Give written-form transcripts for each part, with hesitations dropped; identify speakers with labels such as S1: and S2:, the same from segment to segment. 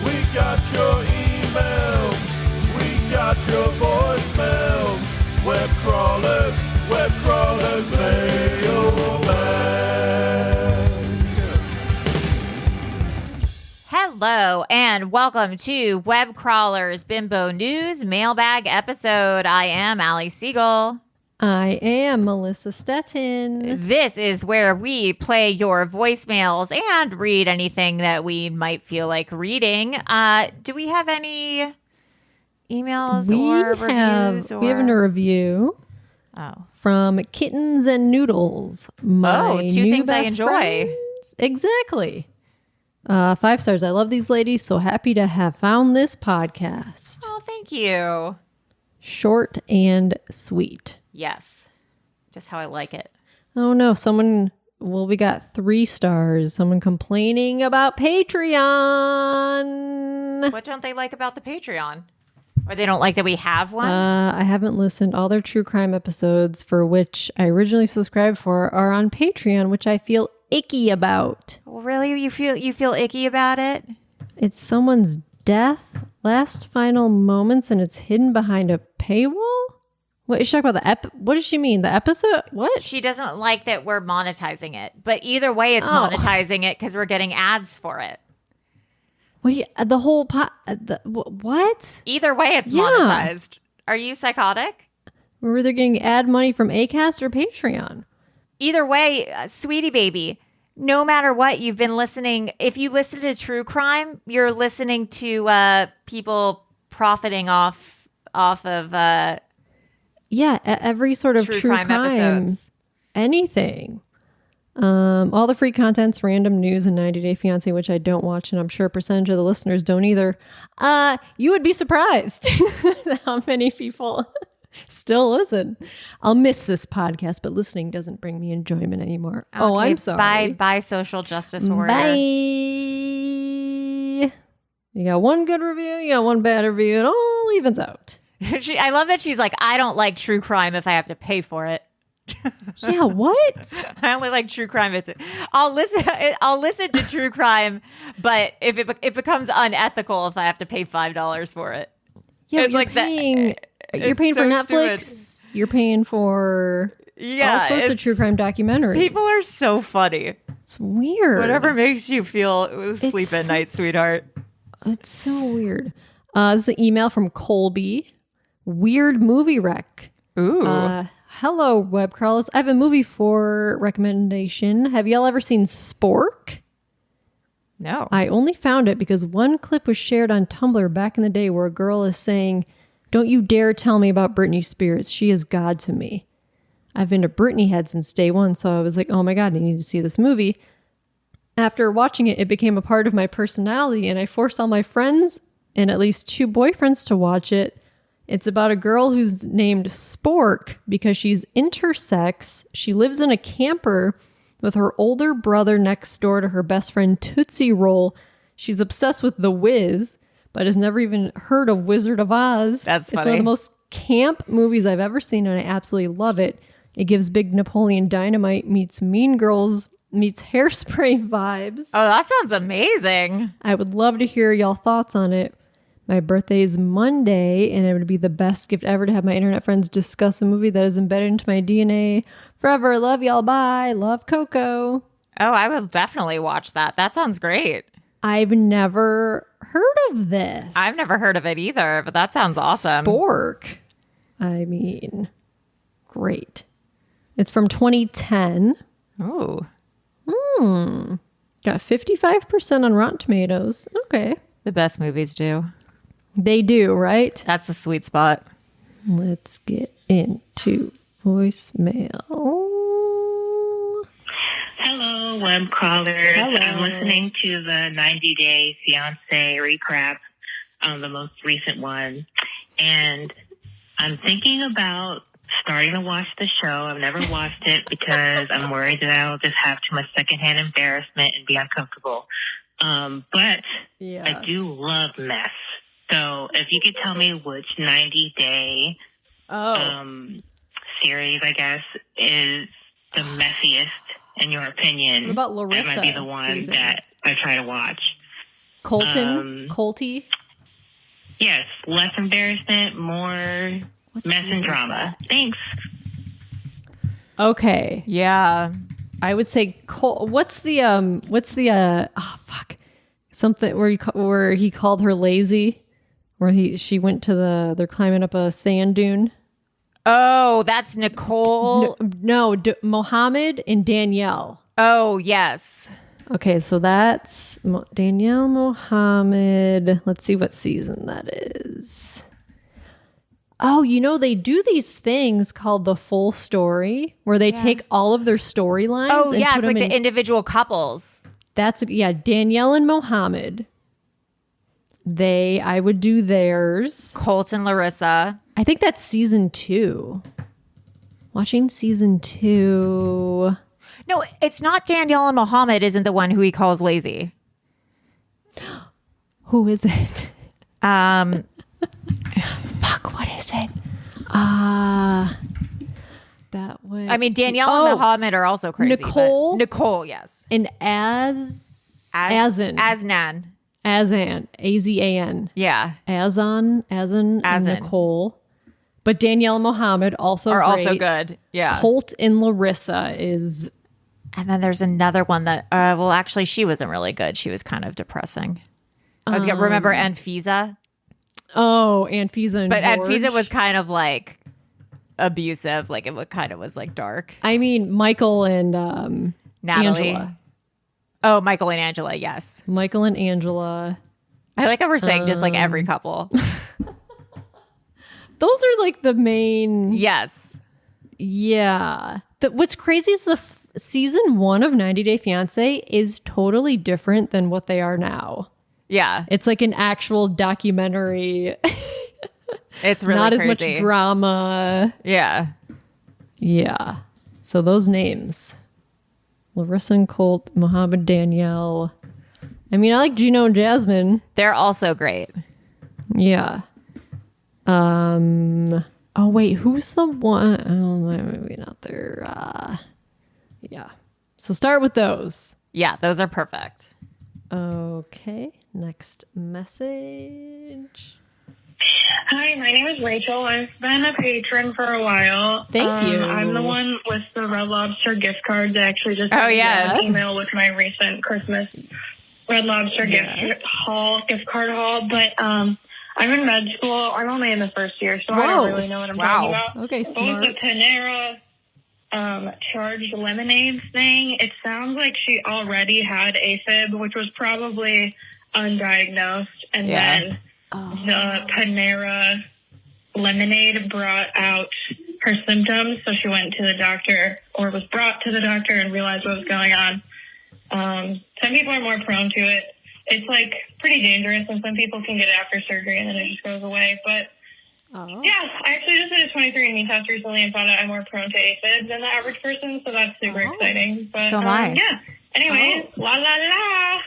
S1: We got your emails. We got your voicemails. Web crawlers, mailbag.
S2: Hello and welcome to Web Crawlers Bimbo News Mailbag episode. I am Allie Siegel.
S3: I am Melissa Stettin.
S2: This is where we play your voicemails and read anything that we might feel like reading. Do we have any emails or reviews?
S3: We have a review from Kittens and Noodles. My
S2: two
S3: new
S2: things I
S3: best
S2: enjoy.
S3: Friends. Exactly. 5 stars. I love these ladies. So happy to have found this podcast.
S2: Oh, thank you.
S3: Short and sweet.
S2: Yes. Just how I like it.
S3: Oh no, we got 3 stars. Someone complaining about Patreon.
S2: What don't they like about the Patreon? Or they don't like that we have one?
S3: I haven't listened. All their true crime episodes, for which I originally subscribed for, are on Patreon, which I feel icky about.
S2: Well, really? You feel icky about it?
S3: It's someone's death, last final moments, and it's hidden behind a paywall? What is she talking about? What does she mean? The episode? What?
S2: She doesn't like that we're monetizing it. But either way, it's monetizing it because we're getting ads for it.
S3: What do you, the whole what?
S2: Either way, it's monetized. Are you psychotic?
S3: We're either getting ad money from Acast or Patreon.
S2: Either way, sweetie baby, no matter what, you've been listening. If you listen to true crime, you're listening to people profiting off of
S3: every sort of true crime
S2: episodes.
S3: Anything. All the free content's random news and 90 Day Fiancé, which I don't watch, and I'm sure a percentage of the listeners don't either. You would be surprised how many people still listen. I'll miss this podcast, but listening doesn't bring me enjoyment anymore.
S2: Okay,
S3: oh, I'm sorry.
S2: Bye, social justice warrior.
S3: Bye. You got one good review, you got one bad review, it all evens out.
S2: I love that she's like, I don't like true crime if I have to pay for it.
S3: Yeah, what?
S2: I only like true crime. I'll listen to true crime, but if it becomes unethical if I have to pay $5 for it.
S3: Yeah,
S2: it's
S3: you're
S2: like
S3: paying. You're paying for Netflix. Stupid. You're paying for all sorts of true crime documentaries.
S2: People are so funny.
S3: It's weird.
S2: Whatever makes you feel sleep at night, sweetheart.
S3: It's so weird. This is an email from Colby. Weird movie rec.
S2: Ooh.
S3: Hello, web crawlers. I have a movie for recommendation. Have y'all ever seen Spork?
S2: No.
S3: I only found it because one clip was shared on Tumblr back in the day where a girl is saying, "Don't you dare tell me about Britney Spears. She is God to me." I've been a Britney head since day one, so I was like, oh my God, I need to see this movie. After watching it, it became a part of my personality, and I forced all my friends and at least 2 boyfriends to watch it. It's about a girl who's named Spork because she's intersex. She lives in a camper with her older brother next door to her best friend Tootsie Roll. She's obsessed with The Wiz, but has never even heard of Wizard of Oz.
S2: That's funny.
S3: It's one of the most camp movies I've ever seen, and I absolutely love it. It gives Big Napoleon Dynamite meets Mean Girls meets Hairspray vibes.
S2: Oh, that sounds amazing.
S3: I would love to hear y'all thoughts on it. My birthday is Monday, and it would be the best gift ever to have my internet friends discuss a movie that is embedded into my DNA forever. Love y'all. Bye. Love Coco.
S2: Oh, I will definitely watch that. That sounds great.
S3: I've never heard of this.
S2: I've never heard of it either, but that sounds awesome.
S3: Spork. I mean, great. It's from 2010.
S2: Ooh.
S3: Got 55% on Rotten Tomatoes. Okay.
S2: The best movies do.
S3: They do, right?
S2: That's the sweet spot.
S3: Let's get into voicemail.
S4: Hello, web crawlers.
S3: Hello.
S4: I'm listening to the 90 Day Fiancé recap, the most recent one, and I'm thinking about starting to watch the show. I've never watched it because I'm worried that I'll just have too much secondhand embarrassment and be uncomfortable. But I do love mess. So if you could tell me which 90 Day series, I guess, is the messiest in your opinion,
S3: What about Larissa
S4: that might be the one
S3: season?
S4: that I try to watch.
S3: Colton? Colty?
S4: Yes, less embarrassment, more mess and drama. Thanks.
S3: Okay.
S2: Yeah.
S3: I would say what's the something where he called her lazy, where she went to they're climbing up a sand dune.
S2: Oh, that's Nicole.
S3: Mohammed and Danielle.
S2: Oh, yes.
S3: Okay, so that's Danielle Mohammed. Let's see what season that is. Oh, they do these things called the full story, where they take all of their storylines.
S2: Oh,
S3: and
S2: yeah,
S3: put
S2: it's
S3: them
S2: like
S3: in,
S2: the individual couples.
S3: That's Danielle and Mohammed. I would do theirs.
S2: Colt and Larissa.
S3: I think that's season 2. Watching season 2.
S2: No, it's not Danielle and Mohammed isn't the one who he calls lazy.
S3: Who is it?
S2: Fuck,
S3: what is it? That was.
S2: I mean, Danielle and Mohammed are also crazy.
S3: Nicole?
S2: Nicole, yes.
S3: And Azan.
S2: Aznan.
S3: Azan. Azan.
S2: Yeah.
S3: Azan, and Nicole. But Danielle and Mohammed also
S2: are
S3: great.
S2: also good. Yeah.
S3: Colt and Larissa is.
S2: And then there's another one that, actually, she wasn't really good. She was kind of depressing. Remember Anfisa?
S3: Oh, Anfisa and
S2: But
S3: George.
S2: Anfisa was kind of like abusive. Like it kind of was like dark.
S3: I mean, Michael and
S2: Natalie.
S3: Angela.
S2: Oh, Michael and Angela, yes.
S3: Michael and Angela.
S2: I like how we're saying just like every couple.
S3: Those are like the main.
S2: Yes.
S3: Yeah. What's crazy is season 1 of 90 Day Fiancé is totally different than what they are now.
S2: Yeah.
S3: It's like an actual documentary.
S2: It's really
S3: not
S2: crazy.
S3: as much drama.
S2: Yeah.
S3: Yeah. So those names. Larissa and Colt, Mohammed, Danielle. I mean, I like Gino and Jasmine.
S2: They're also great.
S3: Yeah. Oh wait, who's the one? Oh, maybe not there. Yeah. So start with those.
S2: Yeah, those are perfect.
S3: Okay. Next message.
S5: Hi, my name is Rachel. I've been a patron for a while.
S3: Thank you.
S5: I'm the one with the Red Lobster gift cards. I actually just
S2: Oh, yes.
S5: an email with my recent Christmas Red Lobster gift card haul. But I'm in med school. I'm only in the first year, so I don't really know what I'm talking about.
S3: Okay,
S5: What
S3: smart.
S5: was the Panera charged lemonade thing? It sounds like she already had AFib, which was probably undiagnosed, and then the Panera lemonade brought out her symptoms, so she went to the doctor, or was brought to the doctor, and realized what was going on. Some people are more prone to it. It's like pretty dangerous, and some people can get it after surgery, and then it just goes away. But yeah, I actually just did a 23andMe test recently and found out I'm more prone to AFib than the average person, so that's super exciting. But
S2: So am I.
S5: yeah. Anyways, la la la.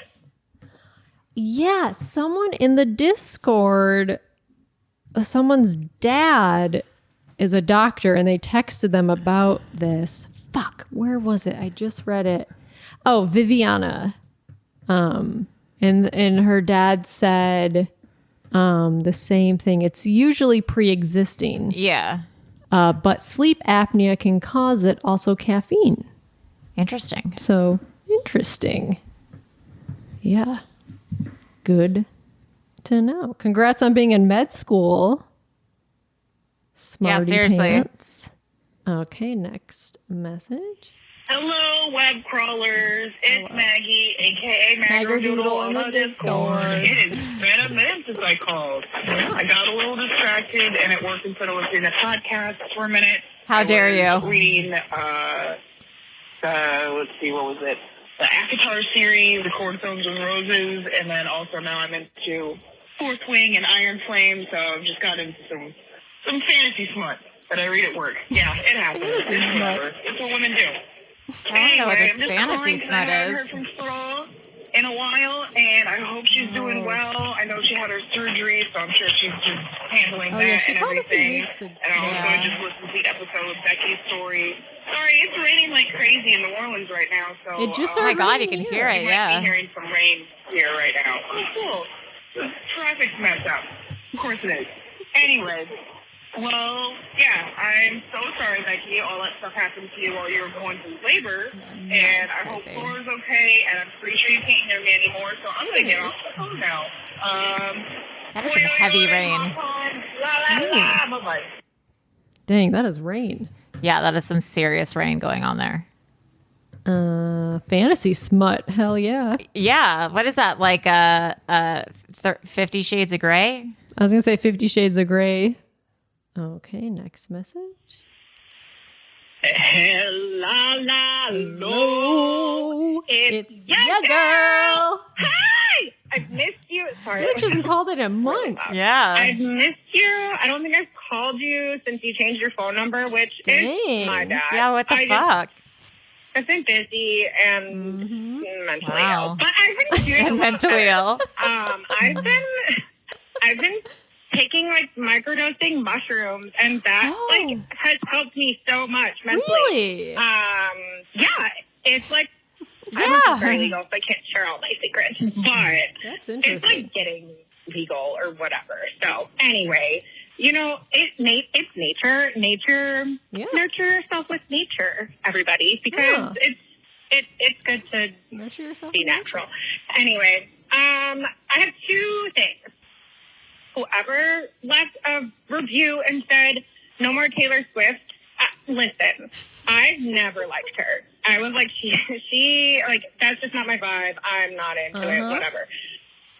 S3: Yeah, someone in the Discord, someone's dad is a doctor, and they texted them about this. Fuck, where was it? I just read it. Oh, Viviana. And her dad said the same thing. It's usually pre-existing.
S2: Yeah.
S3: But sleep apnea can cause it, also caffeine.
S2: Interesting.
S3: So, interesting. Yeah. Good to know. Congrats on being in med school. Smarty
S2: seriously.
S3: pants. Okay, next message.
S5: Hello, web crawlers. It's Maggie, aka Maggerdoodle on the Discord.
S6: It has been a minute since I called. I got a little distracted, and it worked instead of listening to podcasts for a minute.
S2: How dare you?
S6: Reading, let's see, what was it? The Akatar series, The Cornstones and Roses, and then also now I'm into Fourth Wing and Iron Flame, so I've just got into some fantasy smut that I read at work. Yeah, it happens. It's whatever. It's what women do.
S2: I don't know what
S6: Anyway,
S2: this
S6: I'm just
S2: fantasy
S6: calling 'cause I
S2: smut
S6: haven't
S2: is.
S6: heard from Thrall in in a while, and I hope she's doing well. I know she had her surgery, so I'm sure she's just handling that and everything. And I'm going to just listen to the episode with Becky's story. Sorry, it's raining like crazy in New Orleans right now. So
S3: It just
S2: Oh my
S3: started
S2: God, you
S3: raining
S2: can
S3: here.
S2: hear it.
S6: you might
S2: Yeah.
S6: be hearing some rain here right now. Oh, cool. The traffic's messed up. Of course it is. Anyway, well, yeah, I'm so sorry, Becky. All that stuff happened to you while you were going through labor. And I hope
S2: Crazy.
S6: Flora's okay. And I'm pretty sure you can't hear me anymore, so I'm going to get off the phone now.
S2: That is some heavy rain.
S6: Bye-bye.
S3: Dang, that is rain.
S2: Yeah, that is some serious rain going on there.
S3: Fantasy smut. Hell yeah.
S2: Yeah, what is that? Like 50 Shades of Grey?
S3: I was going to say 50 Shades of Grey. Okay, next message.
S6: Hello.
S3: It's your girl.
S6: Hi! I've missed you. Sorry.
S3: Bitch hasn't called it in months.
S2: Yeah.
S6: I've missed you. I don't think I've called you since you changed your phone number, which
S3: Dang.
S6: is my bad.
S2: Yeah, what the fuck?
S6: I've been busy and mentally
S2: Wow.
S6: ill, but I've been doing a
S2: And
S6: lot
S2: mentally
S6: better.
S2: ill.
S6: I've been taking like microdosing mushrooms, and that like has helped me so much mentally.
S3: Really?
S6: Yeah, it's like I
S2: Yeah.
S6: don't very legal, so I can't share all my secrets, but
S3: That's
S6: it's
S3: interesting.
S6: like getting legal or whatever. So anyway, you know, it's nature.
S3: Yeah.
S6: Nurture yourself with nature, everybody, because it's good to
S3: Nurture yourself.
S6: be natural. Anyway, I have two things. Whoever left a review and said no more Taylor Swift, listen, I've never liked her. I was like, she like, that's just not my vibe. I'm not into it, whatever.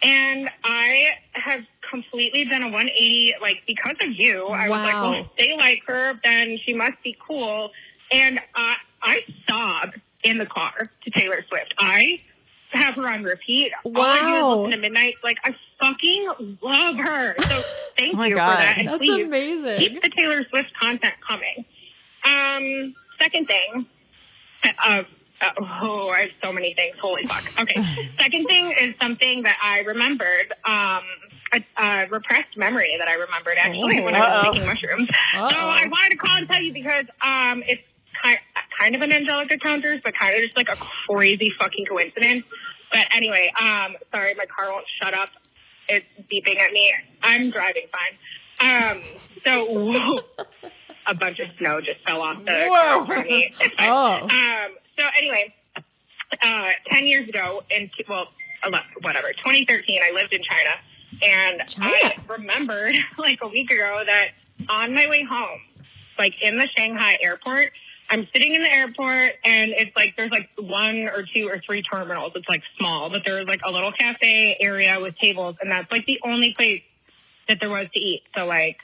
S6: And I have completely done a 180, like, because of you. I was like, well, if they like her, then she must be cool. And I sob in the car to Taylor Swift. I have her on repeat. All I do is listen to Midnight. Like, I fucking love her. So thank
S2: Oh my
S6: you
S2: God.
S6: for that. And
S3: That's
S6: please
S3: amazing.
S6: keep the Taylor Swift content coming. Second thing, I have so many things. Holy fuck. Okay. Second thing is something that I remembered, a repressed memory that I remembered actually when I was taking mushrooms. So I wanted to call and tell you because it's kind of an angelic encounter, but kind of just like a crazy fucking coincidence. But anyway, sorry, my car won't shut up. It's beeping at me. I'm driving fine. So a bunch of snow just fell off the car in front of me. It's fine. So anyway, 10 years ago, 2013, I lived in China. And I remembered like a week ago that on my way home, like in the Shanghai airport, I'm sitting in the airport and it's like there's like 1 or 2 or 3 terminals. It's like small, but there's like a little cafe area with tables, and that's like the only place that there was to eat. So like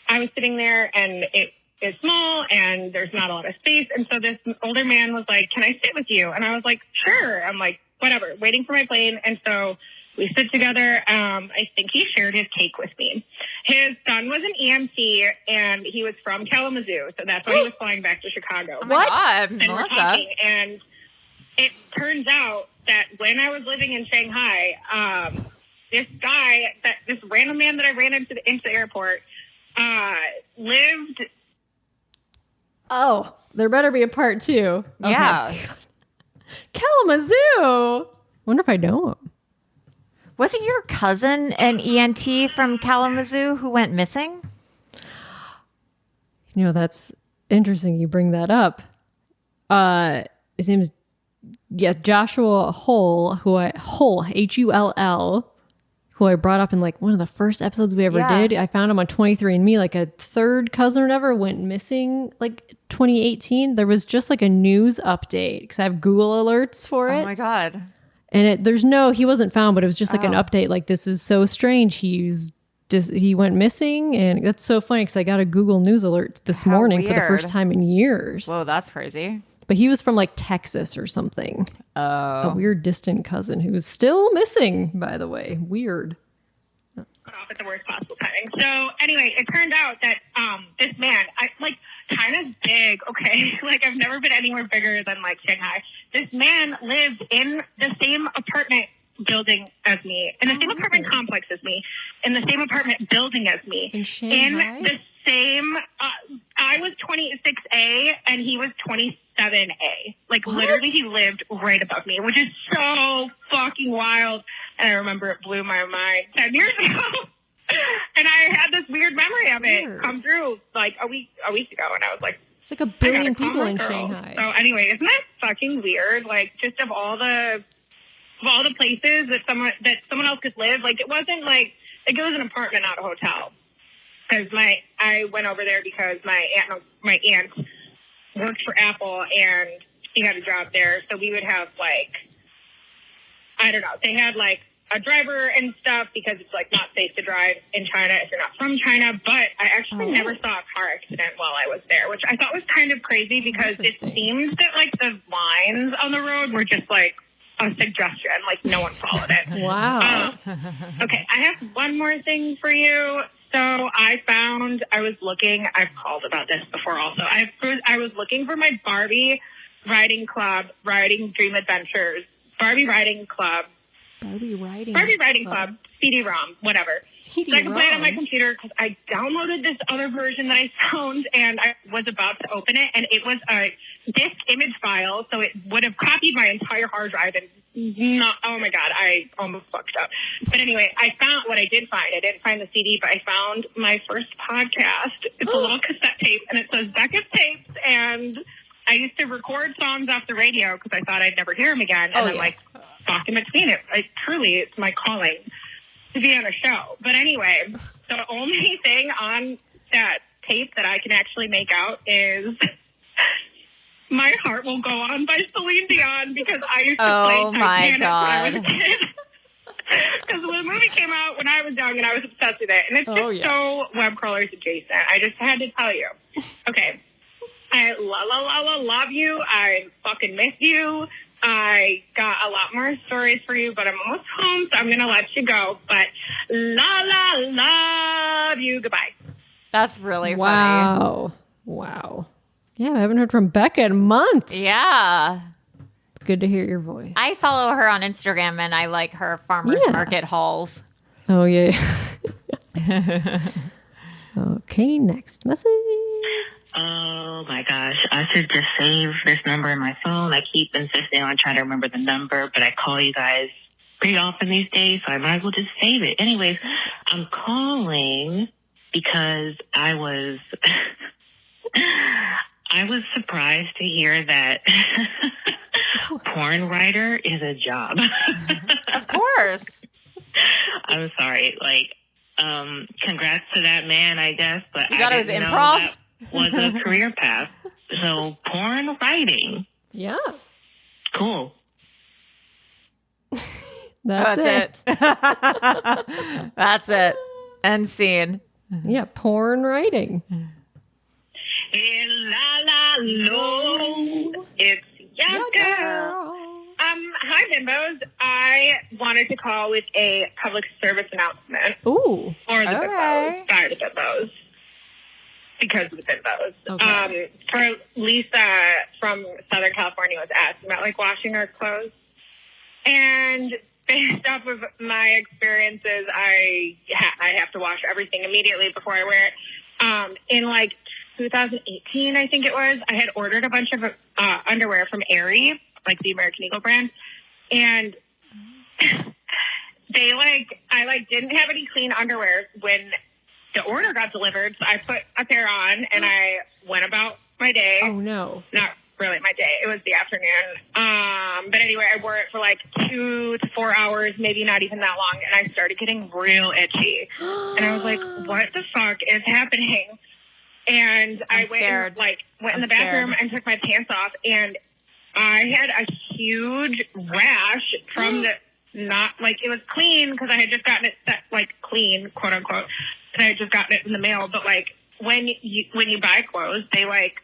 S6: I was sitting there and it is small and there's not a lot of space. And so this older man was like, "Can I sit with you?" And I was like, "Sure." I'm like, whatever, waiting for my plane. And so we sit together. I think he shared his cake with me. His son was an EMT, and he was from Kalamazoo, so that's why he was flying back to Chicago.
S2: Oh my God,
S6: And we're
S2: Melissa.
S6: talking, and it turns out that when I was living in Shanghai, this random man that I ran into the airport lived.
S3: Oh, there better be a part 2.
S2: Yeah.
S3: Kalamazoo. Wonder if I know him.
S2: Wasn't your cousin an ENT from Kalamazoo who went missing?
S3: You know, that's interesting you bring that up. His name is Joshua Hull, Hull, who I brought up in like one of the first episodes we ever did. I found him on 23andMe, like a third cousin or whatever went missing like 2018. There was just like a news update because I have Google alerts for it.
S2: Oh my God.
S3: And he wasn't found, but it was just like an update. Like, this is so strange. He went missing. And that's so funny because I got a Google News alert this morning for the first time in years.
S2: Whoa, that's crazy.
S3: But he was from like Texas or something. A weird distant cousin who's still missing, by the way. Weird.
S5: cut off at the worst possible timing. So anyway, it turned out that this man, China's big, okay? Like, I've never been anywhere bigger than, like, Shanghai. This man lived in the same apartment building as me, in the same apartment complex as me, in the same apartment building as me.
S3: In Shanghai?
S5: In the same, I was 26A and he was 27A. Like, literally, he lived right above me, which is so fucking wild. And I remember it blew my mind 10 years ago. And I had this weird memory of it come through like a week ago, and I was like,
S3: it's like a billion people in Shanghai.
S5: So anyway, isn't that fucking weird? Like, just of all the places that someone else could live, like, it wasn't like it was an apartment, not a hotel. Because I went over there because my aunt worked for Apple and she had a job there, so we would have, like, I don't know, they had like a driver and stuff because it's like not safe to drive in China if you're not from China. But I actually never saw a car accident while I was there, which I thought was kind of crazy because it seemed that like the lines on the road were just like a suggestion, like no one followed it.
S3: Wow.
S5: Okay, I have one more thing for you. So I've called about this before also. I was looking for my Barbie Riding Club, Riding Dream Adventures, Barbie Riding Club, CD-ROM, whatever. So I can play it on my computer because I downloaded this other version that I found and I was about to open it, and it was a disk image file, so it would have copied my entire hard drive and oh my God, I almost fucked up. But anyway, I didn't find the CD, but I found my first podcast. It's a little cassette tape and it says Becca's Tapes, and I used to record songs off the radio because I thought I'd never hear them again. And I'm like, talk in between it. It's my calling to be on a show. But anyway, the only thing on that tape that I can actually make out is My Heart Will Go On by Celine Dion, because I used to play Titanic when I was a kid. Because the movie came out when I was young and I was obsessed with it. And it's just so web crawlers adjacent. I just had to tell you. Okay. I love you. I fucking miss you. I got a lot more stories for you, but I'm almost home, so I'm going to let you go. But love you. Goodbye.
S2: That's really funny.
S3: Wow. Yeah, I haven't heard from Becca in months.
S2: Yeah.
S3: It's good to hear your voice.
S2: I follow her on Instagram and I like her farmers market hauls.
S3: Oh, yeah. Okay, next message.
S4: Oh my gosh, I should just save this number in my phone. I keep insisting on trying to remember the number, but I call you guys pretty often these days, so I might as well just save it. Anyways, I'm calling because I was surprised to hear that porn writer is a job.
S2: Of course.
S4: I'm sorry. Like, congrats to that man, I guess, but
S2: you thought it was
S4: improv?
S2: That
S4: was a career path. So porn writing.
S3: Yeah.
S4: Cool.
S2: That's it. That's it. End scene.
S3: Yeah, porn writing.
S5: Hey, la la lo. It's your girl. Hi, Bimbos. I wanted to call with a public service announcement.
S3: Ooh.
S5: For the Bimbos. Sorry, the Bimbos. Because of the Bimbos.
S3: Okay.
S5: For Lisa from Southern California was asking about, like, washing our clothes. And based off of my experiences, I have to wash everything immediately before I wear it. In, like, 2018, I think it was, I had ordered a bunch of underwear from Aerie, like the American Eagle brand. And I didn't have any clean underwear when the order got delivered. So I put a pair on and I went about my day.
S3: Oh, no.
S5: Not really my day. It was the afternoon. But anyway, I wore it for like 2 to 4 hours, maybe not even that long. And I started getting real itchy. And I was like, what the fuck is happening? And I went in the bathroom and took my pants off, and I had a huge rash from the it was clean because I had just gotten it set, like, clean, quote unquote, and I had just gotten it in the mail. But like when you buy clothes, they like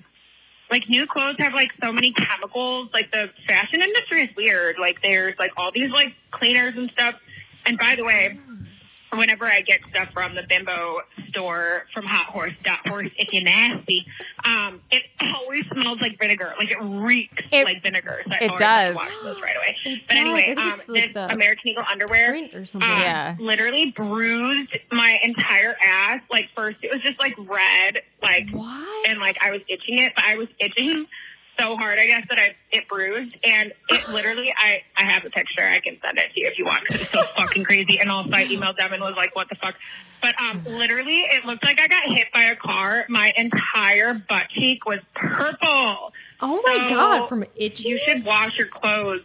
S5: new clothes have like so many chemicals. Like, the fashion industry is weird. Like, there's like all these like cleaners and stuff. And by the way, whenever I get stuff from the Bimbo store from Hot Horse, if you're nasty, it always smells like vinegar. Like it reeks like vinegar. So
S2: it does.
S5: Wash those right away. But
S3: does.
S5: anyway,
S3: I think it's like
S5: this
S3: the
S5: American Eagle underwear
S3: print or something.
S5: literally bruised my entire ass. Like first it was just like red, like
S3: What?
S5: and like I was itching it, but I was itching so hard, I guess, that it bruised, and it literally, I have a picture, I can send it to you if you want, because it's so fucking crazy, and also I emailed them and was like, what the fuck, but literally, it looked like I got hit by a car. My entire butt cheek was purple.
S3: Oh my God, from itching?
S5: You should wash your clothes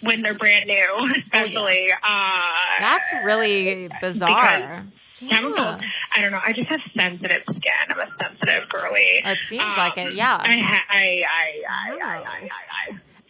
S5: when they're brand new, especially.
S2: That's really bizarre.
S5: Chemicals. I don't know. I just have sensitive skin. I'm a sensitive girly.
S2: It seems like it. Yeah.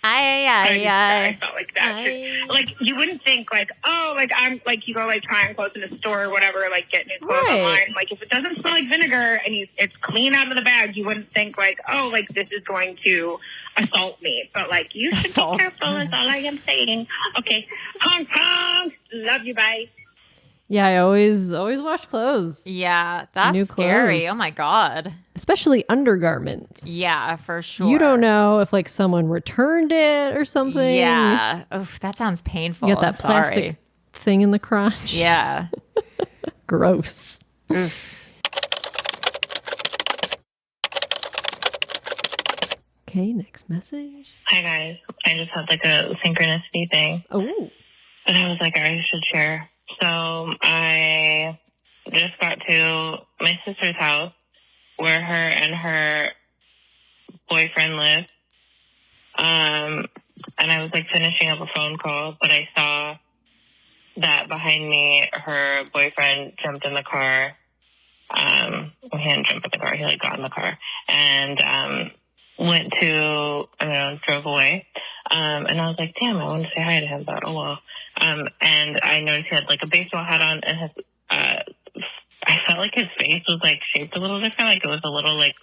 S5: I felt like that. Like you wouldn't think like, oh, like I'm like you go like try on clothes in a store or whatever, like get new clothes online. Like if it doesn't smell like vinegar and it's clean out of the bag, you wouldn't think like, oh, like this is going to assault me. But like you should be careful. That's all I am saying. Okay, Hong Kong, love you, bye.
S3: Yeah, I always wash clothes.
S2: Yeah, that's
S3: New
S2: scary.
S3: clothes.
S2: Oh my God.
S3: Especially undergarments.
S2: Yeah, for sure.
S3: You don't know if like someone returned it or something.
S2: Yeah. Oof, that sounds painful.
S3: You got that plastic thing in the crotch.
S2: Yeah.
S3: Gross. Okay, next message.
S4: Hi guys. I just had like a synchronicity thing.
S3: Oh.
S4: But I was like, I should share. So I just got to my sister's house where her and her boyfriend live. And I was like finishing up a phone call, but I saw that behind me, her boyfriend jumped in the car. Well, he didn't jump in the car. He like got in the car and went to, drove away. And I was like, damn, I want to say hi to him, but oh well. And I noticed he had like a baseball hat on and his, I felt like his face was like shaped a little different. Like it was a little like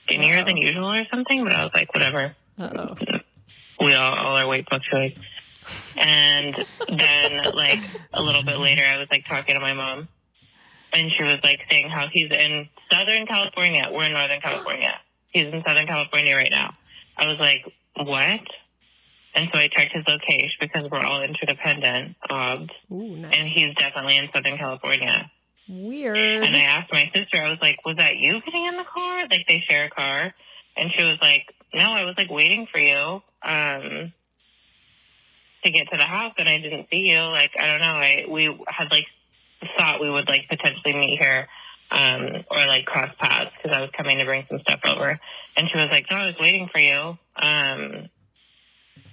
S4: skinnier than usual or something, but I was like, whatever.
S3: Uh-oh.
S4: We all our weight fluctuates. And then like a little bit later, I was like talking to my mom and she was like saying how he's in Southern California. We're in Northern California. He's in Southern California right now. I was like, what? And so I checked his location because we're all interdependent.
S3: Ooh, nice.
S4: And he's definitely in Southern California.
S3: Weird.
S4: And I asked my sister, I was like, was that you getting in the car? Like they share a car. And she was like, no, I was like waiting for you to get to the house and I didn't see you. Like, I don't know. We had like thought we would like potentially meet here or like cross paths because I was coming to bring some stuff over. And she was like, no, I was waiting for you.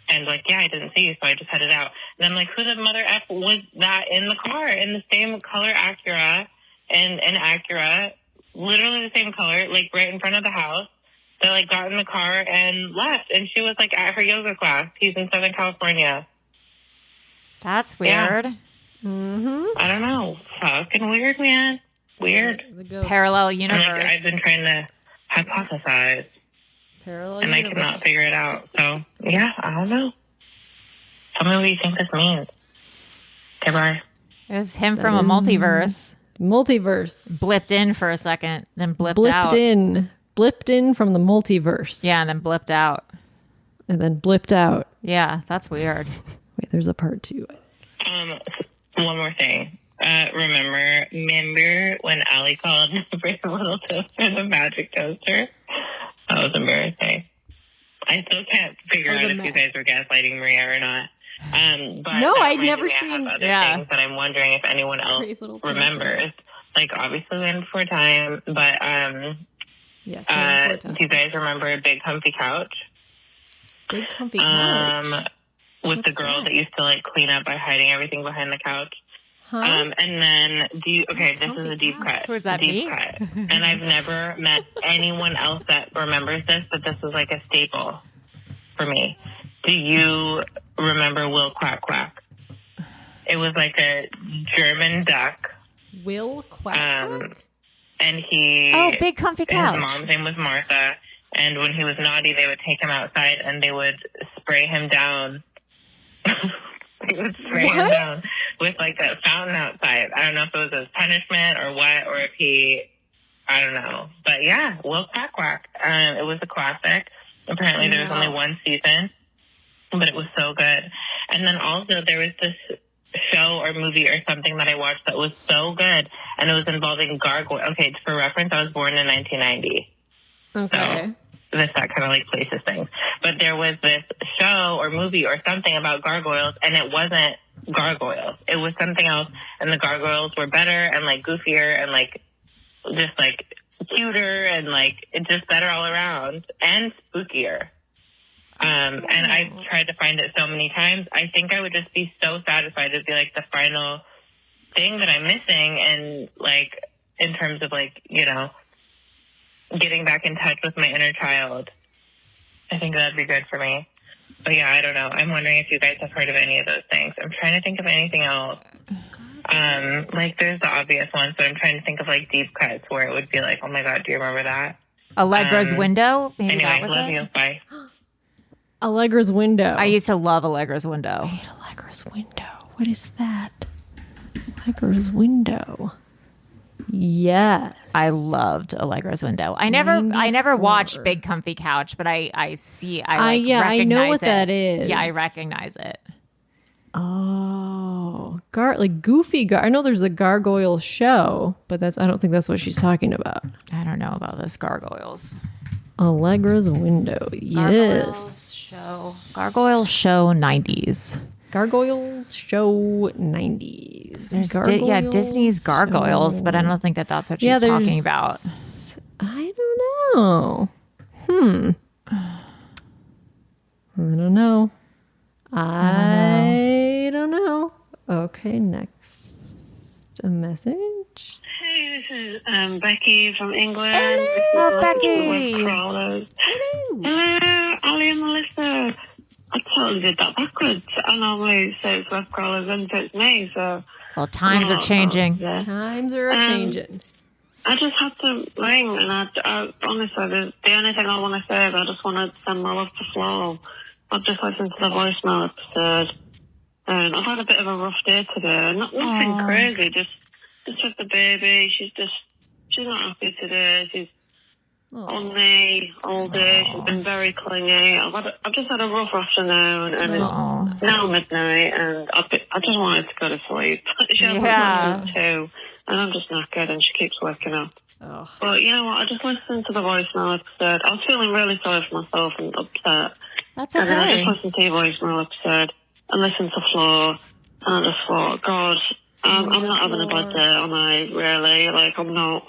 S4: And like, yeah, I didn't see you, so I just headed out. And I'm like, who the mother F was that in the car in the same color Acura and an Acura, literally the same color, like right in front of the house. They like got in the car and left. And she was like at her yoga class. He's in Southern California.
S2: That's weird.
S4: Yeah.
S3: Mm-hmm.
S4: I don't know. Fucking weird, man. Weird.
S2: Parallel
S4: And,
S2: universe.
S4: like, I've been trying to hypothesize.
S3: Parallel
S4: And
S3: universe.
S4: I cannot figure it out. So, yeah, I don't know. Tell me what you think this means. Okay, bye.
S2: It was him from a multiverse.
S3: Multiverse.
S2: Blipped in for a second, then blipped out.
S3: Blipped in from the multiverse.
S2: Yeah, and then blipped out.
S3: And then blipped out.
S2: Yeah, that's weird.
S3: Wait, there's a part 2.
S4: One more thing. Remember when Allie called Brave Little Toaster the magic toaster? That was embarrassing. I still can't figure out if you guys were gaslighting Maria or not. But
S3: no,
S4: that
S3: I'd never
S4: reminds me, I
S3: seen.
S4: have other things that I'm wondering if anyone else remembers. Like obviously Land Before Time, but
S3: yes, Land Before Time.
S4: Do you guys remember Big Comfy Couch?
S3: Big Comfy Couch.
S4: With the girl that used to like clean up by hiding everything behind the couch.
S3: Huh?
S4: And then this is a deep cut.
S2: Was that
S4: deep
S2: me?
S4: cut. And I've never met anyone else that remembers this, but this was like a staple for me. Do you remember Will Quack Quack? It was like a German duck.
S3: Will Quack Quack?
S4: And he...
S2: Oh, Big Comfy Couch.
S4: His mom's name was Martha. And when he was naughty, they would take him outside and they would spray him down. They would spray him down with like that fountain outside. I don't know if it was his punishment or what, or if I don't know. But yeah, Will Quack Quack. It was a classic. Apparently there was only one season, but it was so good. And then also there was this show or movie or something that I watched that was so good, and it was involving gargoyle. Okay, for reference, I was born in 1990.
S3: Okay.
S4: So that kind of like places things. But there was this show or movie or something about gargoyles, and it wasn't gargoyles. It was something else, and the gargoyles were better and like goofier and like just like cuter and like it's just better all around and spookier. And I tried to find it so many times. I think I would just be so satisfied. It'd be like the final thing that I'm missing, and like in terms of like, you know, getting back in touch with my inner child. I think that'd be good for me. But yeah, I don't know. I'm wondering if you guys have heard of any of those things. I'm trying to think of anything else. Like there's the obvious ones, but I'm trying to think of like deep cuts where it would be like, oh my God, do you remember that?
S2: Allegra's Window? Maybe
S4: anyway,
S2: that was
S4: love
S2: it?
S4: you. Bye.
S3: Allegra's Window.
S2: I used to love Allegra's Window.
S3: Wait, Allegra's Window. What is that? Allegra's Window. Yes.
S2: I loved Allegra's Window. I never watched Big Comfy Couch, but I
S3: I know what that is.
S2: Yeah, I recognize it.
S3: Oh, like Goofy. I know there's a gargoyle show, but I don't think that's what she's talking about.
S2: I don't know about this gargoyles.
S3: Allegra's Window. Yes.
S2: Gargoyles show 90s.
S3: Gargoyles show 90s.
S2: There's Disney's Gargoyles, but I don't think that's what she's talking about.
S3: I don't know. I don't know. Okay, next. A message.
S5: Hey, this is Becky from England.
S2: Hello, Becky.
S5: Webcrawlers. Hello, Ali and Melissa. I totally did that backwards. I normally say it's Webcrawlers and it's me, so...
S2: Well, times are changing.
S3: Times are changing.
S5: I just had to ring, and I honestly, the only thing I want to say is I just want to send my love to Flo. I've just listened to the voicemail episode, and I've had a bit of a rough day today. Nothing crazy, just with the baby. She's not happy today. She's on me all day. She's been very clingy. I've just had a rough afternoon, and it's now midnight, and I just wanted to go to sleep. She has a too, and I'm just knackered, and she keeps waking up.
S3: Oh.
S5: But you know what? I just listened to the voicemail episode. I was feeling really sorry for myself and upset.
S2: That's okay.
S5: And then I just listened to your voicemail episode and listened to Flo, and I just thought, God, I'm not having a bad day, am I? Really? Like, I'm not.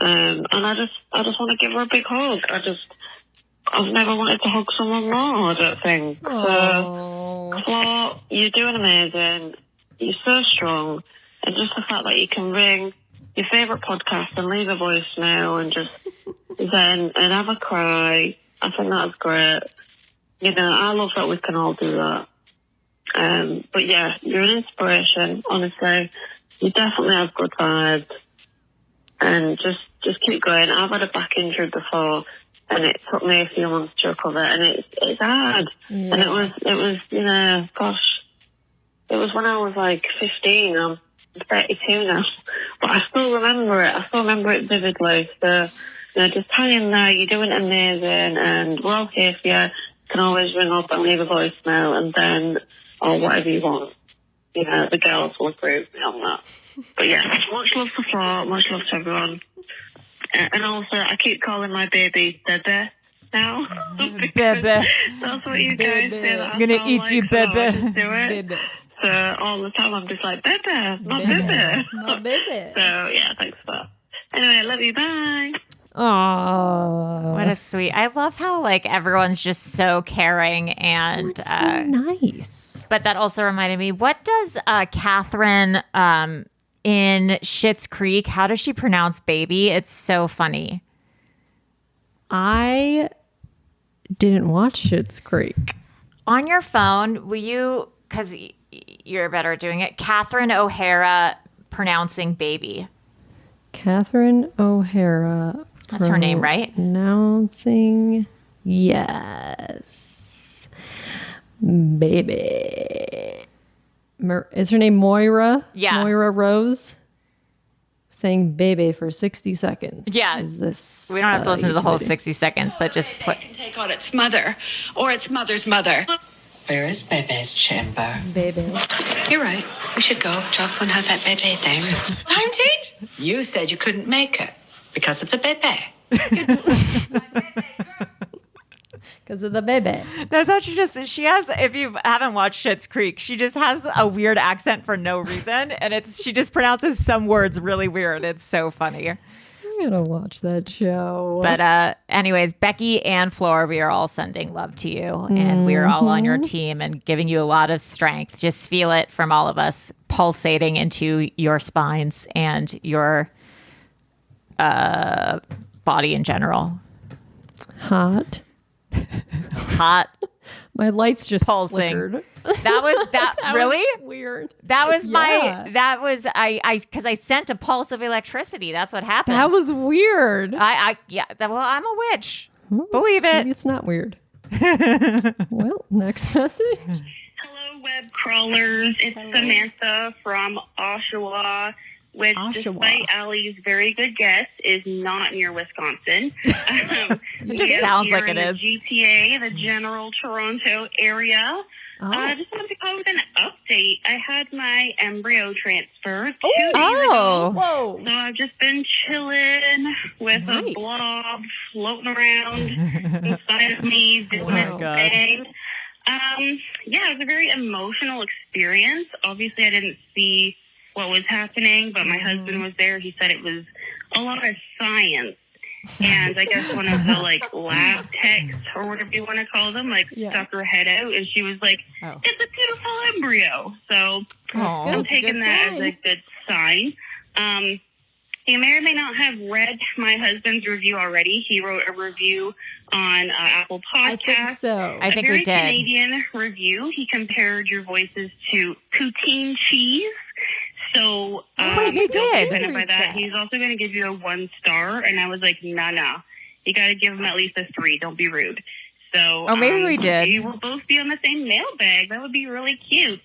S5: And I just want to give her a big hug. I've never wanted to hug someone more, I don't think. So, Flo, you're doing amazing. You're so strong. And just the fact that you can ring your favourite podcast and leave a voicemail and just zen and have a cry, I think that's great. You know, I love that we can all do that. But yeah, you're an inspiration, honestly. You definitely have good vibes. And just keep going. I've had a back injury before, and it took me a few months to recover, and it's hard. Yeah. And it was, you know, gosh, it was when I was like 15. I'm 32 now, but I still remember it. I still remember it vividly. So, you know, just hang in there. You're doing amazing, and we're all here for you. You can always ring up and leave a voicemail, and then, or whatever you want. You know, the girls will agree with me on that. But yeah, much love to Flo, much love to everyone. And also, I keep calling my baby Bebe now.
S2: Bebe.
S5: That's what you guys say.
S2: I'm going to eat like, you, Bebe.
S5: Bebe. So all the time I'm just like, Bebe, my Bebe.
S3: My Bebe.
S5: So yeah, thanks for that. Anyway, I love you, bye.
S3: Oh,
S2: what a sweet! I love how like everyone's just so caring and
S3: so nice.
S2: But that also reminded me, what does Catherine in Schitt's Creek? How does she pronounce baby? It's so funny.
S3: I didn't watch Schitt's Creek.
S2: On your phone, will you? Because you're better at doing it. Catherine O'Hara pronouncing baby.
S3: Catherine O'Hara.
S2: That's her name, right?
S3: Announcing, yes. Baby. is her name Moira?
S2: Yeah.
S3: Moira Rose. Saying "baby" for 60 seconds.
S2: Yeah.
S3: Is this?
S2: We don't have to listen to the whole
S3: utility?
S2: 60 seconds, but just put.
S7: Can take on its mother or its mother's mother. Where is Bebe's chamber?
S3: Baby.
S7: You're right. We should go. Jocelyn has that Bebe thing. Time change? You said you couldn't make it because of the Bebe.
S3: Because of the baby.
S2: That's how she has, if you haven't watched Schitt's Creek, she just has a weird accent for no reason. And she just pronounces some words really weird. It's so funny.
S3: I'm gonna watch that show.
S2: But anyways, Becky and Flora, we are all sending love to you. And we are all on your team and giving you a lot of strength. Just feel it from all of us pulsating into your spines and your body in general.
S3: Hot. My lights just
S2: Pulsing.
S3: flickered.
S2: That was
S3: That
S2: really
S3: was weird.
S2: That was
S3: Yeah.
S2: I because I sent a pulse of electricity. That's what happened.
S3: That was weird.
S2: Well, I'm a witch. Believe
S3: Maybe
S2: it.
S3: it's not weird. Well, next message.
S5: Hello, web crawlers. It's Samantha from Oshawa, which, despite Allie's very good guess, is not near Wisconsin.
S2: It just sounds like it is.
S5: GTA, the general Toronto area. I just wanted to call with an update. I had my embryo transfer 2 days ago.
S3: Whoa.
S5: So I've just been chilling with
S3: Nice.
S5: a blob floating around inside of me, doing
S2: Oh,
S5: its
S2: God.
S5: thing. Yeah, it was a very emotional experience. Obviously, I didn't see what was happening, but my husband was there. He said it was a lot of science. And I guess one of the lab techs or whatever you want to call them, stuck her head out, and she was like,
S2: Oh.
S5: "It's a beautiful embryo." So
S2: That's good.
S5: I'm
S3: That's a
S5: taking
S3: good
S5: that
S3: sign.
S5: as a good sign. You may or may not have read my husband's review already. He wrote a review on Apple
S3: I
S5: Podcasts.
S3: think so.
S2: I think
S5: a very
S2: we did.
S5: Canadian review. He compared your voices to poutine cheese. So,
S2: wait, he did.
S5: Kind of by
S3: Read
S5: that,
S3: that.
S5: he's also going to give you a 1 star. And I was like, no. You got to give him at least a 3. Don't be rude. So,
S2: Oh, maybe we did.
S5: Maybe we'll both be on the same mailbag. That would be really cute.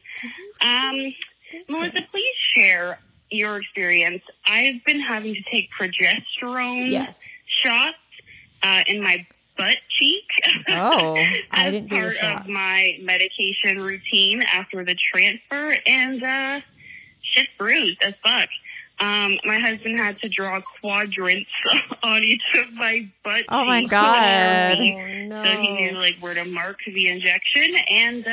S5: Melissa, please share your experience. I've been having to take progesterone
S3: Yes.
S5: shots in my butt cheek.
S2: Oh,
S3: I
S5: as
S3: didn't do the
S5: part
S3: shots.
S5: of my medication routine after the transfer, and shit's bruised as fuck. My husband had to draw quadrants on each of my butt
S2: Oh, my
S5: cheeks.
S2: God.
S5: So he knew where to mark the injection, and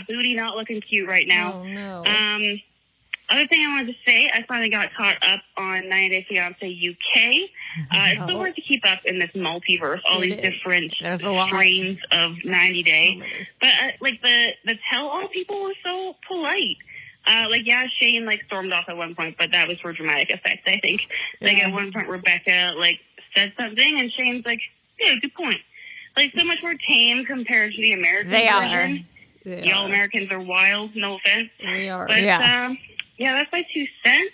S5: booty not looking cute right now.
S3: Oh no.
S5: Other thing I wanted to say, I finally got caught up on 90 Day Fiancé UK. It's so hard to keep up in this multiverse, all
S3: It
S5: these
S3: is.
S5: different
S2: There's a lot.
S5: strains of 90 Day.
S3: So many.
S5: But the tell-all people were so polite. Shane stormed off at one point, but that was for dramatic effect, I think. At one point, Rebecca said something, and Shane's like, "Yeah, good point." So much more tame compared to the American
S2: They are.
S5: version. Y'all Americans are wild, no offense.
S3: We are.
S5: But
S2: Yeah.
S5: That's my 2 cents.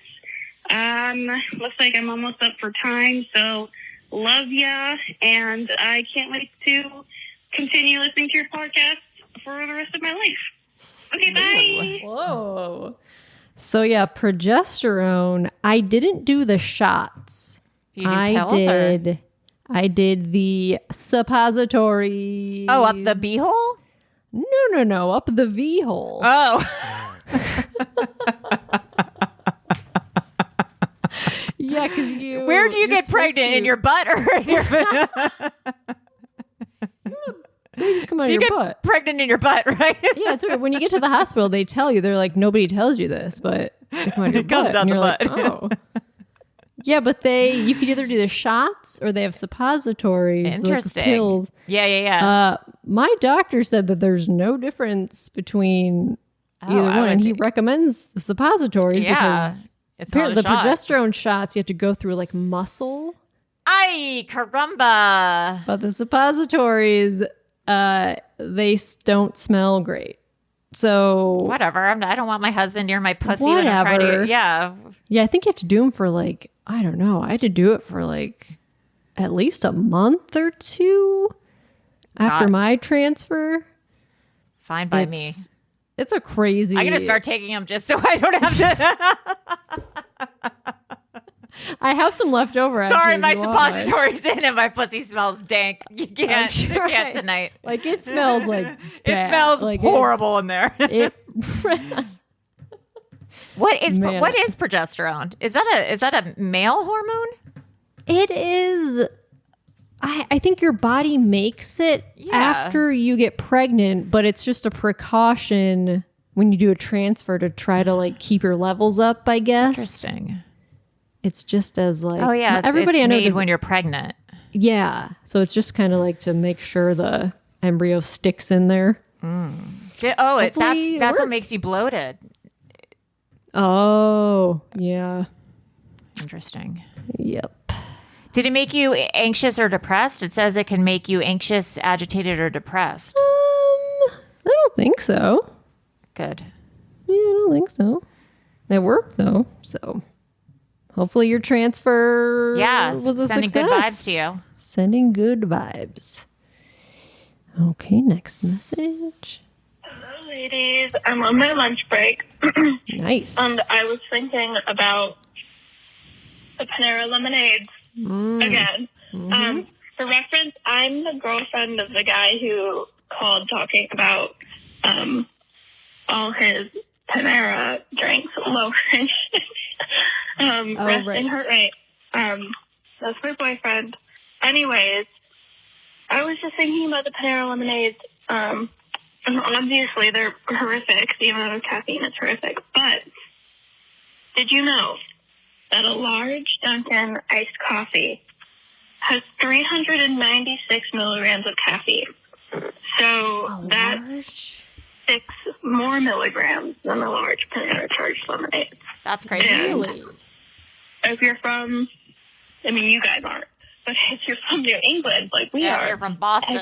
S5: Looks like I'm almost up for time, so love ya, and I can't wait to continue listening to your podcast for the rest of my life. Okay, bye.
S3: Whoa. So progesterone. I didn't do the shots.
S2: You do pills, or-
S3: I did the suppositories.
S2: Oh, up the beehole?
S3: No, up the V hole.
S2: Oh.
S3: Yeah, because you.
S2: Where do you
S3: you're
S2: get
S3: supposed
S2: pregnant?
S3: to-
S2: In your butt or in your
S3: Babies come out
S2: So
S3: of
S2: you
S3: your
S2: get
S3: butt.
S2: pregnant in your butt, right?
S3: Yeah, it's weird. When you get to the hospital, they tell you, they're like, nobody tells you this, but they come out of your
S2: It comes
S3: butt.
S2: out
S3: and
S2: the
S3: you're like,
S2: butt.
S3: oh. Yeah, but you could either do the shots or they have suppositories. like the
S2: Interesting.
S3: pills.
S2: Yeah.
S3: My doctor said that there's no difference between either
S2: I
S3: one,
S2: would
S3: and he
S2: take-
S3: recommends the suppositories
S2: Yeah.
S3: because
S2: It's not
S3: the
S2: a shot.
S3: progesterone shots you have to go through muscle,
S2: Ay, caramba.
S3: but the suppositories they don't smell great. So
S2: Whatever. I don't want my husband near my pussy when I'm trying
S3: Whatever.
S2: to. Yeah.
S3: yeah, I think you have to do them for I don't know. I had to do it for at least a month or 2 after
S2: God.
S3: my transfer.
S2: Fine by me.
S3: it's a crazy.
S2: I'm gonna start taking them just so I don't have to.
S3: I have some left over.
S2: Sorry, my suppository's in and my pussy smells dank. You can't tonight.
S3: Like it smells like
S2: It
S3: bad.
S2: smells
S3: like
S2: horrible in there. What is
S3: Man.
S2: progesterone? Is that a male hormone?
S3: It is. I think your body makes it after you get pregnant, but it's just a precaution when you do a transfer to try to like keep your levels up, I guess.
S2: Interesting.
S3: It's just as like
S2: everybody I know made when you're pregnant.
S3: Yeah, so it's just kind of like to make sure the embryo sticks in there.
S2: That's what makes you bloated.
S3: Oh, yeah.
S2: Interesting.
S3: Yep.
S2: Did it make you anxious or depressed? It says it can make you anxious, agitated, or depressed.
S3: I don't think so.
S2: Good.
S3: Yeah, I don't think so. It worked though, so hopefully your transfer was a
S2: sending
S3: success.
S2: good vibes to you.
S3: Sending good vibes. Okay, next message.
S5: Hello, ladies. I'm on my lunch break.
S3: Nice.
S5: And I was thinking about the Panera lemonades again.
S3: Mm-hmm.
S5: For reference, I'm the girlfriend of the guy who called talking about all his Panera drinks lowering resting heart rate. That's my boyfriend. Anyways, I was just thinking about the Panera lemonades. And obviously, they're horrific. The amount of caffeine is horrific. But did you know that a large Dunkin' iced coffee has 396 milligrams of caffeine? So that's 6 more milligrams than the large Panera charged lemonade.
S2: That's crazy.
S3: Really?
S5: If you're from, I mean, you guys aren't, but if you're from New England, like we are,
S2: you're from Boston.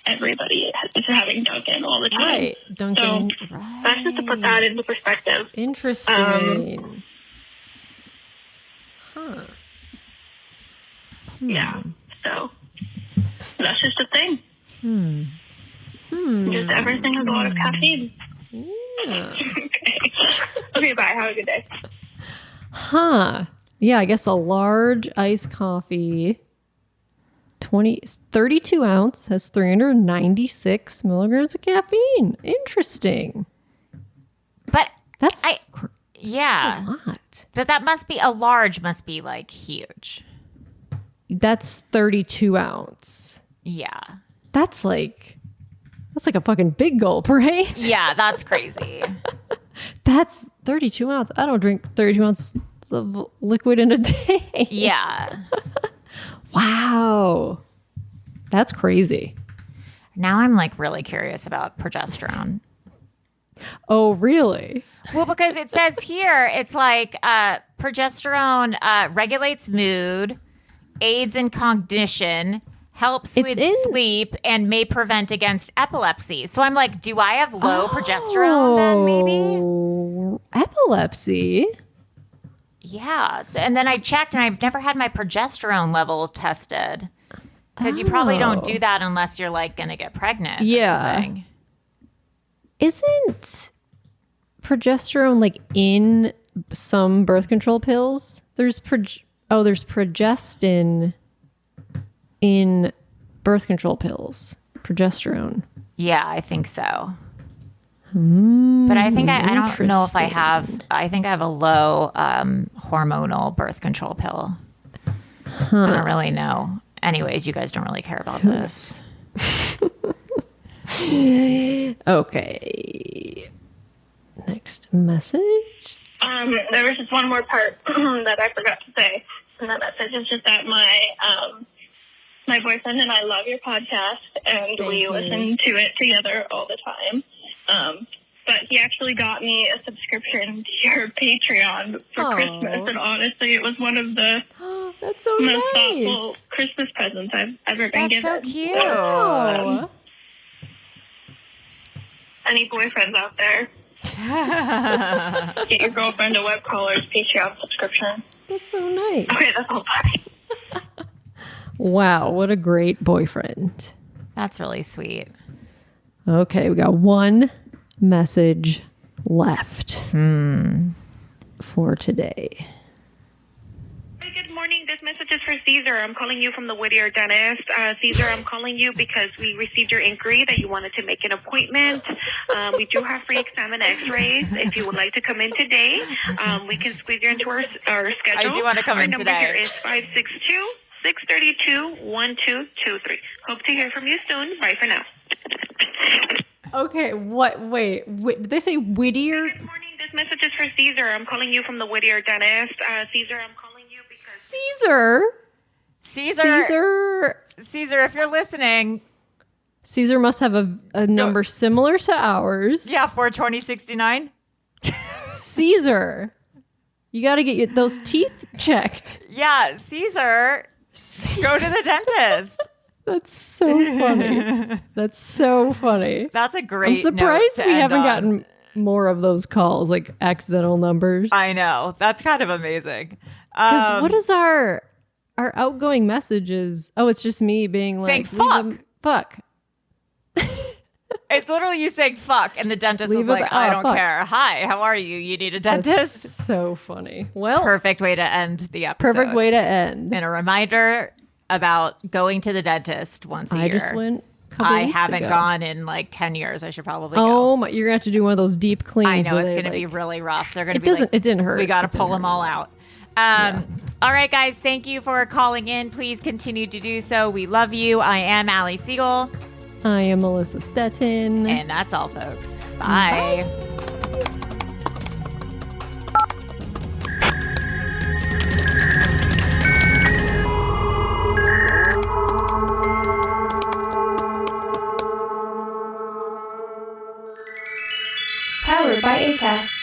S5: Everybody is having Dunkin' all the time.
S3: Right. Dunkin'.
S5: So that's just to put that into perspective.
S3: Interesting.
S5: Yeah. So that's just a thing. Just everything has a lot of caffeine.
S3: Yeah.
S5: Okay, bye. Have a good day.
S3: Yeah, I guess a large iced coffee, 32 ounce, has 396 milligrams of caffeine. Interesting.
S2: But
S3: That's a lot.
S2: But that must be like huge.
S3: That's 32 ounce.
S2: Yeah.
S3: That's like a fucking big gulp, right?
S2: Yeah, that's crazy.
S3: That's 32 ounce. I don't drink 32 ounce of liquid in a day.
S2: Yeah.
S3: Wow. That's crazy.
S2: Now I'm like really curious about progesterone.
S3: Oh, really?
S2: Well, because it says here, it's like progesterone regulates mood, aids in cognition, helps with sleep, and may prevent against epilepsy. So I'm like, do I have low progesterone then maybe?
S3: Epilepsy?
S2: Yeah. So, and then I checked and I've never had my progesterone level tested. Because you probably don't do that unless you're like going to get pregnant.
S3: Yeah.
S2: Or something.
S3: Isn't progesterone like in some birth control pills? There's progestin in birth control pills. Progesterone.
S2: Yeah, I think so. But I think I don't know if I have. I think I have a low hormonal birth control pill. I don't really know. Anyways, you guys don't really care about this.
S3: Okay. Next message.
S5: There was just one more part that I forgot to say in that message. It's just that my boyfriend and I love your podcast, and we listen to it together all the time. But he actually got me a subscription to your Patreon for Christmas, and honestly, it was one of the
S3: that's so
S5: most
S3: nice.
S5: thoughtful Christmas presents I've ever been given.
S2: That's so cute.
S5: Any boyfriends out there? Get your girlfriend a Webcrawler's Patreon subscription.
S3: That's so nice.
S5: Okay, that's all. Bye.
S3: Wow, what a great boyfriend.
S2: That's really sweet.
S3: Okay, we got one message left for today.
S5: Hey, good morning. This message is for Cesar. I'm calling you from the Whittier Dentist. Cesar, I'm calling you because we received your inquiry that you wanted to make an appointment. We do have free exam and x-rays. If you would like to come in today, we can squeeze you into our schedule.
S2: I do want to come in today.
S5: Our number here is 562-632-1223. Hope to hear from you soon. Bye for now.
S3: Okay, what? Wait, did they say Whittier?
S5: Good morning. This message is for Cesar. I'm calling you from the Whittier Dentist. Cesar, I'm calling you because...
S2: Cesar, if you're listening...
S3: Cesar must have a number similar to ours.
S2: Yeah, 42069.
S3: Cesar, you got to get those teeth checked.
S2: Yeah, Cesar, go to the dentist.
S3: That's so funny. That's so funny.
S2: That's a great
S3: I'm surprised
S2: note to
S3: we
S2: end
S3: haven't
S2: on.
S3: gotten more of those calls, like accidental numbers.
S2: I know. That's kind of amazing.
S3: Because what is our outgoing messages? Oh, it's just me being like,
S2: saying
S3: fuck.
S2: It's literally you saying fuck, and the dentist
S3: Leave
S2: was like,
S3: it-
S2: I
S3: oh,
S2: don't
S3: fuck.
S2: care. Hi, how are you? You need a dentist?
S3: That's so funny. Well,
S2: Perfect way to end the episode.
S3: perfect way to end.
S2: And a reminder about going to the dentist once a year.
S3: I just went a couple
S2: I
S3: weeks
S2: haven't
S3: ago.
S2: gone in like 10 years. I should probably go.
S3: Oh my! You're gonna have to do one of those deep cleans.
S2: I know
S3: where
S2: it's
S3: they,
S2: going to be
S3: like-
S2: really rough. They're going to
S3: It
S2: be
S3: doesn't.
S2: like,
S3: It didn't hurt.
S2: we got to
S3: It didn't
S2: pull them
S3: hurt.
S2: all out. All right, guys. Thank you for calling in. Please continue to do so. We love you. I am Allie Siegel.
S3: I am Melissa Stettin.
S2: And that's all, folks. Bye.
S8: Powered by Acast.